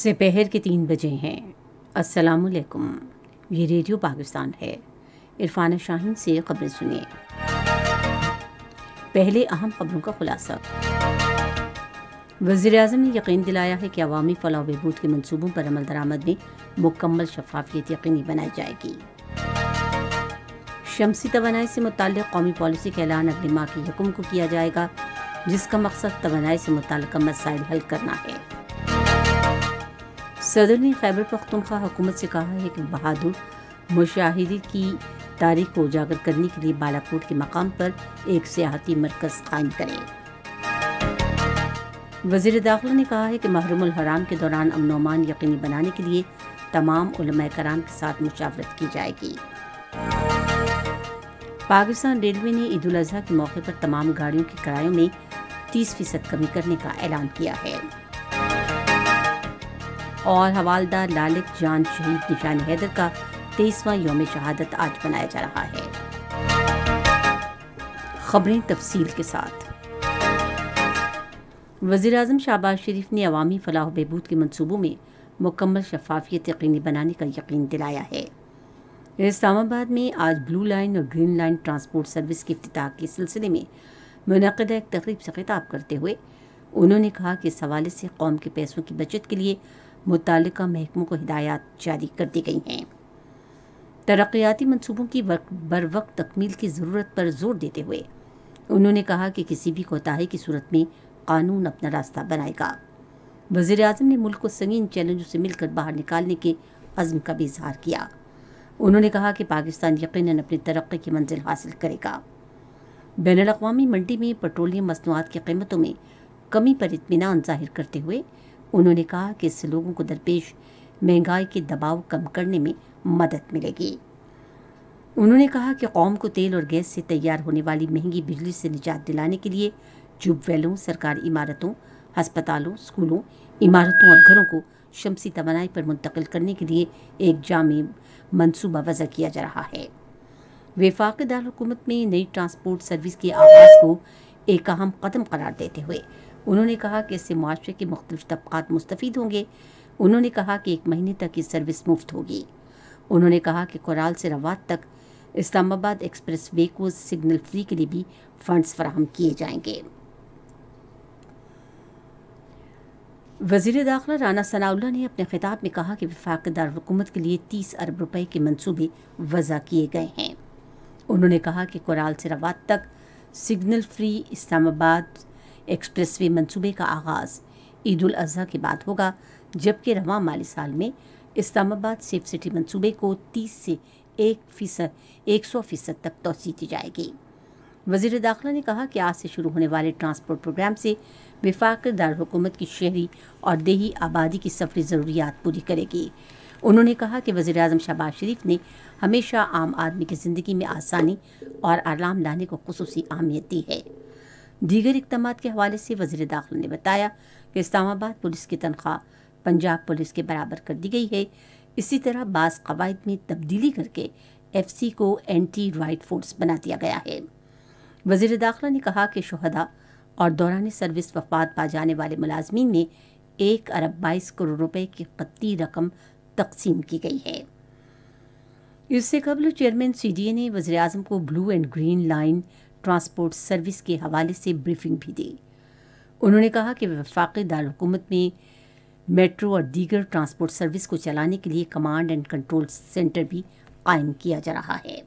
दोपहर के 3 बजे हैं। अस्सलाम वालेकुम। ये रेडियो पाकिस्तान है। इरफान शाहीन से खबरें सुनिए। पहले अहम खबरों का खुलासा। वज़ीर-ए-आज़म ने यकीन दिलाया है कि अवामी फलाह व बहबूद के मंसूबों पर अमल दरामद में मुकम्मल शफाफियत यकीनी बनाई जाएगी। शमसी तवानाई से मुताल्लिक़ कौमी पॉलिसी का ऐलान अगले माह की 1 को किया जाएगा, जिसका मकसद तवानाई से मुताल्लिक़ मसाइल हल करना है। सदर ने खैबर पख्तूनख्वा हुकूमत से कहा है कि बहादुर मुशाहिदे की तारीख को उजागर करने के लिए बालाकोट के मकाम पर एक सियाहती मरकज़ कायम करे। वज़ीर दाखिला ने कहा है कि महरमुल हराम के दौरान अमन व अमान यकीनी बनाने के लिए तमाम उलमाए कराम के साथ मुशावरत की जाएगी। पाकिस्तान रेलवे ने ईद उल अज़हा के मौके पर तमाम गाड़ियों के किरायों में 30% कमी करने का ऐलान किया है। और हवालदार लालिक जान शहीद निशान हैदर का 23वां यौम शहादत आज मनाया जा रहा है। खबरें तफसील के साथ। वज़ीर-ए-आज़म शहबाज शरीफ ने अवामी फलाह व बहबूद के मंसूबों में मुकम्मल शफाफियत यकीनी बनाने का यकीन दिलाया है। इस्लामाबाद में आज ब्लू लाइन और ग्रीन लाइन ट्रांसपोर्ट सर्विस के इफ्तिताह के सिलसिले में मुनक़िदा एक तक़रीब से खिताब करते हुए उन्होंने कहा कि इस हवाले से कौम के पैसों की बचत के लिए मुताल्लिका महकमों को हिदायत जारी कर दी गई हैं। तरक्याती मंसूबों की बर वक्त तकमील की ज़रूरत पर जोर देते हुए उन्होंने कहा कि किसी भी कोताही की सूरत में कानून अपना रास्ता बनाएगा। वज़ीर-ए-आज़म ने मुल्क को संगीन चैलेंजों से मिलकर बाहर निकालने के अज़्म का भी इज़हार किया। उन्होंने कहा कि पाकिस्तान यकीनन अपनी तरक्की की मंजिल हासिल करेगा। बैनुल-अक़वामी मंडी में पेट्रोलियम मसनूआत की कीमतों में कमी पर इत्मीनान ज़ाहिर करते हुए उन्होंने कहा कि इससे लोगों को दरपेश महंगाई के दबाव कम करने में मदद मिलेगी। उन्होंने कहा कि कौम को तेल और गैस से तैयार होने वाली महंगी बिजली से निजात दिलाने के लिए ट्यूबवेलों, सरकारी इमारतों, हस्पतालों, स्कूलों, इमारतों और घरों को शमसी तवानाई पर मुंतकिल करने के लिए एक जामी मनसूबा वज़ा किया जा रहा है। वफाक़ी दारुल-हुकूमत में नई ट्रांसपोर्ट सर्विस के आगाज़ को एक अहम कदम करार देते हुए उन्होंने कहा कि इससे मुआशरे के मुख्तलिफ तबक़ात मुस्तफ़ीद होंगे। उन्होंने कहा कि 1 महीने तक ये सर्विस मुफ्त होगी। उन्होंने कहा कि कोराल से रवात तक इस्लामाबाद एक्सप्रेस वे को सिग्नल फ्री के लिए भी फंड्स फराहम किए जाएंगे। वज़ीर दाखिला राना सनाउल्लाह ने अपने खिताब में कहा कि वफाक़ी दारुल-हुकूमत के लिए 30 अरब रुपए के मंसूबे वज़ा किए गए हैं। उन्होंने कहा कि कोराल से रवात तक सिग्नल फ्री इस्लामाबाद एक्सप्रेसवे मंसूबे का आगाज़ ईद उल अज़हा के बाद होगा, जबकि रवां माली साल में इस्लामाबाद सेफ सिटी मंसूबे को 30 से 100% तक तोसी दी जाएगी। वज़ीर दाखिला ने कहा कि आज से शुरू होने वाले ट्रांसपोर्ट प्रोग्राम से वफाक़ी दारुल-हुकूमत की शहरी और देही आबादी की सफरी ज़रूरियात पूरी करेगी। उन्होंने कहा कि वज़ीर-ए-आज़म शहबाज शरीफ ने हमेशा आम आदमी की ज़िंदगी में आसानी और आराम लाने को ख़ुसूसी अहमियत दी है। दीगर इक़दामात के हवाले से वज़ीर दाखिला ने बताया कि इस्लामाबाद पुलिस की तनख्वाह पंजाब पुलिस के बराबर कर दी गई है। इसी तरह बाज़ क़वाइद में तब्दीली करके FC को एंटी राइट फोर्स बना दिया गया है। वज़ीर दाखिला ने कहा कि शुहदा और दौरान सर्विस वफ़ात पा जाने वाले मुलाज़मीन में 1 अरब 22 करोड़ रुपए की क़त्ती रकम तक़सीम की गई है। इससे कबल चेयरमैन CDA ने वज़ीर-ए-आज़म को blue and green line transport service के हवाले से ब्रीफिंग भी दी। उन्होंने कहा कि वफाक़ी दारुल-हुकूमत में मेट्रो और दीगर ट्रांसपोर्ट सर्विस को चलाने के लिए कमांड एंड कंट्रोल सेंटर भी कायम किया जा रहा है।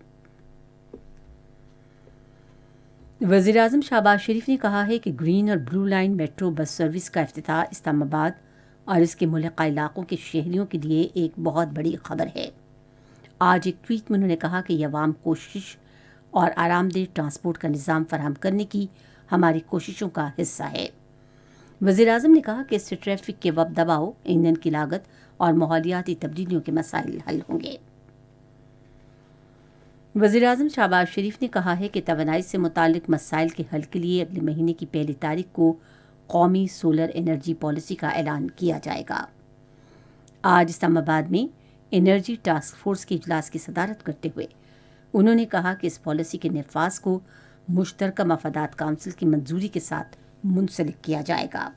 वज़ीर-ए-आज़म शहबाज शरीफ ने कहा है कि ग्रीन और blue line metro bus service का इफ्तिताह इस्लामाबाद और इसके मुल्का इलाकों के शहरियों के लिए एक बहुत बड़ी खबर है। आज एक ट्वीट में उन्होंने कहा कि यह अवाम कोशिश और आरामदेह ट्रांसपोर्ट का निज़ाम फराहम करने की हमारी कोशिशों का हिस्सा है। वज़ीर-ए-आज़म ने कहा कि इससे ट्रैफिक के दबाव, ईंधन की लागत और माहौलियाती तब्दीलियों के मसाइल हल होंगे। वज़ीर-ए-आज़म शहबाज शरीफ ने कहा है कि तवानाई से मुताल्लिक़ मसाइल के हल के लिए अगले महीने की 1 तारीख को कौमी सोलर एनर्जी पॉलिसी का ऐलान किया जाएगा। आज इस्लामाबाद में एनर्जी टास्क फोर्स के इजलास की सदारत करते हुए उन्होंने कहा कि इस पॉलिसी के नफाज को मुश्तरका मफादात काउंसिल की मंजूरी के साथ मुंसलिक किया जाएगा।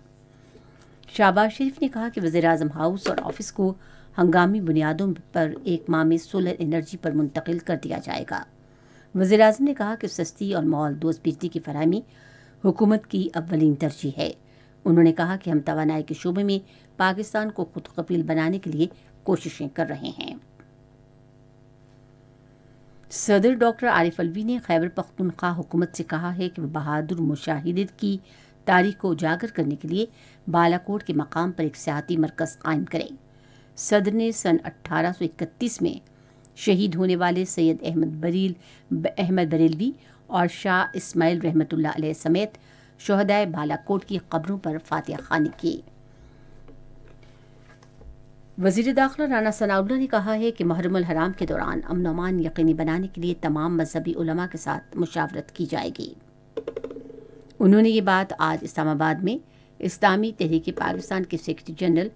शहबाज शरीफ ने कहा कि वज़ीर-ए-आज़म हाउस और ऑफिस को हंगामी बुनियादों पर एक माह में सोलर एनर्जी पर मुंतकिल कर दिया जाएगा। वज़ीर-ए-आज़म ने कहा कि सस्ती और माहौल दोस्त बिजली की फराहमी हुकूमत की अव्वलीन तरजीह है। उन्होंने कहा कि हम तवानाई के शोबे में पाकिस्तान को खुद कबील बनाने के लिए कोशिशें कर रहे हैं। सदर डॉक्टर आरिफ अलवी ने खैबर पख्तूनख्वा हुकूमत से कहा है कि वह बहादुर मुजाहिदीन की तारीख को उजागर करने के लिए बालाकोट के मकाम पर एक सियाहती मरकज़ कायम करे। सदर ने सन 1831 में शहीद होने वाले सैयद अहमद बरेलवी और शाह इस्माइल रहमतुल्लाह अलैह समेत शोहदाए बालाकोट की कब्रों पर फातिहा ख़्वानी की। वज़ीर दाखिला राना सनाउल्लाह ने कहा है कि मुहर्रम अल हराम के दौरान अमन व अमान यकीनी बनाने के लिए तमाम मजहबी उलमा के साथ मुशावरत की जाएगी। उन्होंने ये बात आज इस्लामाबाद में इस्लामी तहरीक पाकिस्तान के सेक्रेटरी जनरल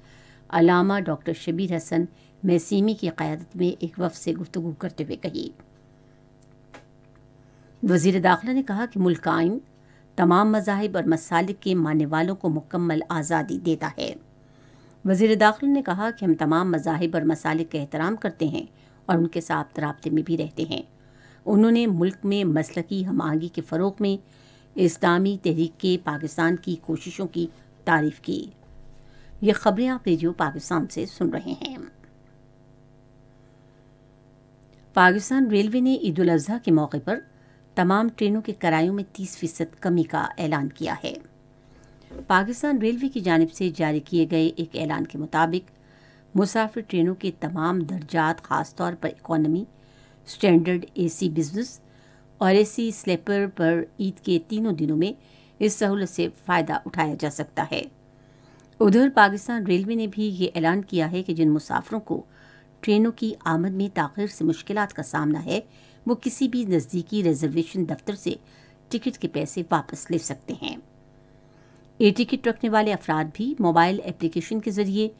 अल्लामा डॉक्टर शबीर हसन मैसीमी की क़यादत में एक वफ़द से गुफ्तगू करते हुए कही। वज़ीर दाखिला ने कहा कि मुल्क का आइन तमाम मज़ाहिब और मसालिक के मानने वालों को मुकम्मल आज़ादी देता है। वज़ीर दाखिला ने कहा कि हम तमाम मज़ाहिब और मसालिक का एहतराम करते हैं और उनके साथ राब्ते में भी रहते हैं। उन्होंने मुल्क में मसलकी हम आहंगी के फ़रोग़ में इस्लामी तहरीक के पाकिस्तान की कोशिशों की तारीफ़ की। ये खबरें आप रेडियो पाकिस्तान से सुन रहे हैं। पाकिस्तान रेलवे ने ईद उल अज़हा के मौके पर तमाम ट्रेनों के किरायों में 30% कमी का ऐलान किया है। पाकिस्तान रेलवे की जानिब से जारी किए गए एक ऐलान के मुताबिक मुसाफिर ट्रेनों के तमाम दर्जात ख़ास तौर पर इकॉनमी, स्टैंडर्ड, एसी बिजनेस और एसी स्लीपर पर ईद के तीनों दिनों में इस सहूलत से फ़ायदा उठाया जा सकता है। उधर पाकिस्तान रेलवे ने भी ये ऐलान किया है कि जिन मुसाफिरों को ट्रेनों की आमद में ताख़ीर से मुश्किलात का सामना है वो किसी भी नज़दीकी रिजर्वेशन दफ्तर से टिकट के पैसे वापस ले सकते हैं। ए टिकट रखने वाले अफराद भी मोबाइल एप्लीकेशन के ज़रिए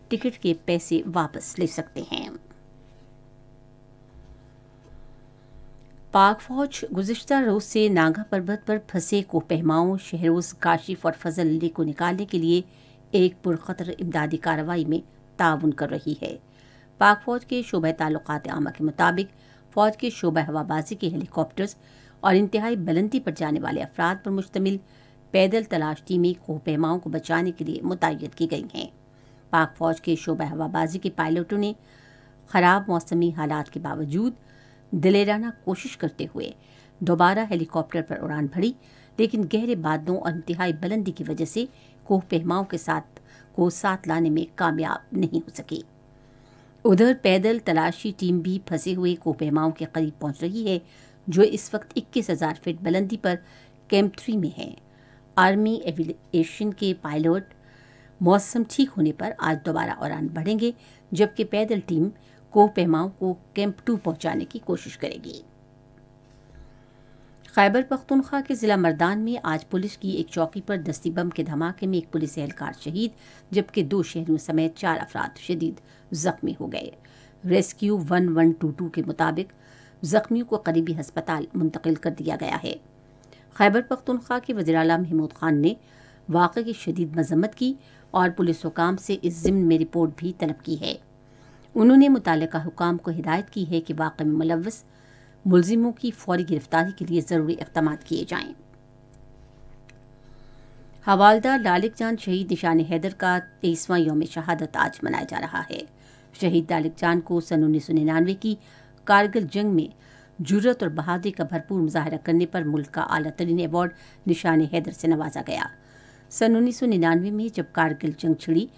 टिकट के पैसे वापस ले सकते हैं। पाक फौज गुज़िश्ता रोज़ से नागा पर्वत पर फंसे कोहपहमाओं शहरोज़ काशिफ और फजल अली को निकालने के लिए एक पुरखतर इमदादी कार्रवाई में ताउन कर रही है। पाक फौज के शोबा ताल्लुकात आमा के मुताबिक फौज के शोबा हवाबाजी के हेलीकॉप्टर्स और इंतहाई बुलंदी पर जाने वाले अफराद पर मुश्तमिल पैदल तलाश टीमें कोहपहमाओं को बचाने के लिए मुतय्यद की गई हैं। पाक फौज के शोबा हवाबाजी के पायलटों ने ख़राब मौसमी हालात के बावजूद दिलेराना कोशिश करते हुए दोबारा हेलीकॉप्टर पर उड़ान भरी, लेकिन गहरे बादलों और इंतहाई बुलंदी की वजह से कोहपहमाओं के साथ लाने में कामयाब नहीं हो सकी। उधर पैदल तलाशी टीम भी फंसे हुए कोहपहमाओं के करीब पहुंच रही है, जो इस वक्त 21,000 फीट बुलंदी पर कैंप 3 में है। आर्मी एविएशन के पायलट मौसम ठीक होने पर आज दोबारा उड़ान भरेंगे, जबकि पैदल टीम कोहपहमाओं को कैंप 2 पहुंचाने की कोशिश करेगी। खैबर पख्तूनख्वा के ज़िला मर्दान में आज पुलिस की एक चौकी पर दस्ती बम के धमाके में एक पुलिस एहलकार शहीद, जबकि 2 शहरियों समेत 4 अफराद शदीद ज़ख्मी हो गए। रेस्क्यू 1122 के मुताबिक ज़ख्मियों को करीबी हस्पताल मुंतकिल कर दिया गया है। खैबर पख्तूनख्वा के वज़ीर आला महमूद खान ने वाक़े की शदीद मज़म्मत की और पुलिस हुकाम से इस ज़िम्न में रिपोर्ट भी तलब की है। उन्होंने मुतालिका हुकाम को हिदायत की है कि वाक़े में मुलव्वस मुलजिमों की फौरी गिरफ्तारी के लिए ज़रूरी इक़दाम किए जाएं। हवालदार लालिक जान शहीद निशान हैदर का 23वां यौम शहादत आज मनाया जा रहा है। शहीद लालिक जान को सन 1999 की कारगिल जंग में जुर्रत और बहादुरी का भरपूर मुजाहरा करने पर मुल्क का आला तरीन अवार्ड निशान हैदर से नवाजा गया। सन 1999 में जब कारगिल जंग छिड़ी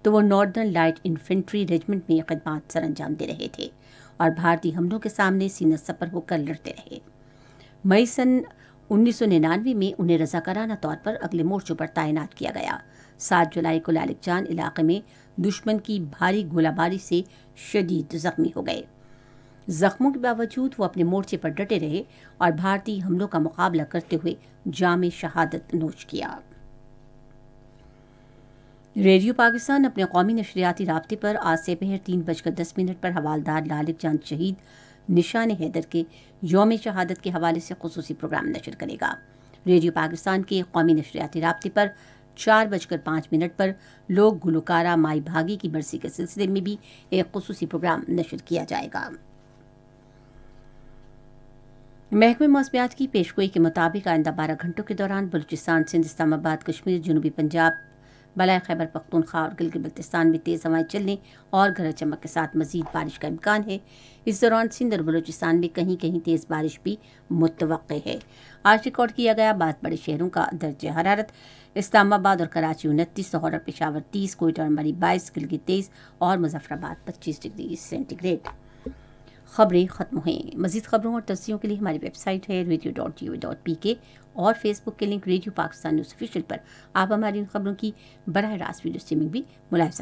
तो वो नॉर्दर्न लाइट इन्फेंट्री रेजिमेंट में खिदमत सर अंजाम दे रहे थे और भारतीय हमलों के सामने सीना सपर होकर लड़ते रहे। मई सन 1999 में उन्हें रज़ाकाराना तौर पर अगले मोर्चों पर तैनात किया गया। 7 जुलाई को लालिक जान इलाके में दुश्मन की भारी गोलाबारी से शदीद जख्मी हो गए। जख्मों के बावजूद वो अपने मोर्चे पर डटे रहे और भारतीय हमलों का मुकाबला करते हुए जाम शहादत नोश किया। रेडियो पाकिस्तान अपने कौमी नशरियाती राब्ते पर आज से पहर 3:10 पर हवालदार लालिक जान शहीद निशान हैदर के यौम शहादत के हवाले से खुसूसी प्रोग्राम नशर करेगा। रेडियो पाकिस्तान के कौमी नशरियाती राब्ते पर 4:05 पर लोक गुलकारा माई भागी की बरसी के सिलसिले में भी एक खुसूसी प्रोग्राम नशर किया जाएगा। महकमे मौसमियात की पेशगोई के मुताबिक आइंदा 12 घंटों के दौरान बलूचिस्तान, सिंध, इस्लामाबाद, कश्मीर, जनूबी पंजाब, बलाए खैबर पख्तूनख्वा और गिलगित बल्तिस्तान में तेज़ हवाएं चलने और गरज चमक के साथ मजीद बारिश का इम्कान है। इस दौरान सिंध और बलूचिस्तान में कहीं कहीं तेज़ बारिश भी मुतवक्के है। आज रिकॉर्ड किया गया 12 बड़े शहरों का दर्ज हरारत: इस्लामाबाद और कराची 29, लाहौर और पेशावर 30, कोयटा और मरी 22, गिलगित 23 और मुजफ्फराबाद 25 डिग्री सेंटीग्रेड। खबरें ख़त्म हुई। मज़ीद खबरों और तस्वीरों के लिए हमारी वेबसाइट है radio.gov.pk और फेसबुक के link radio Pakistan news official पर आप हमारी इन खबरों की बराह रास्त वीडियो स्ट्रीमिंग भी मुलाहिजा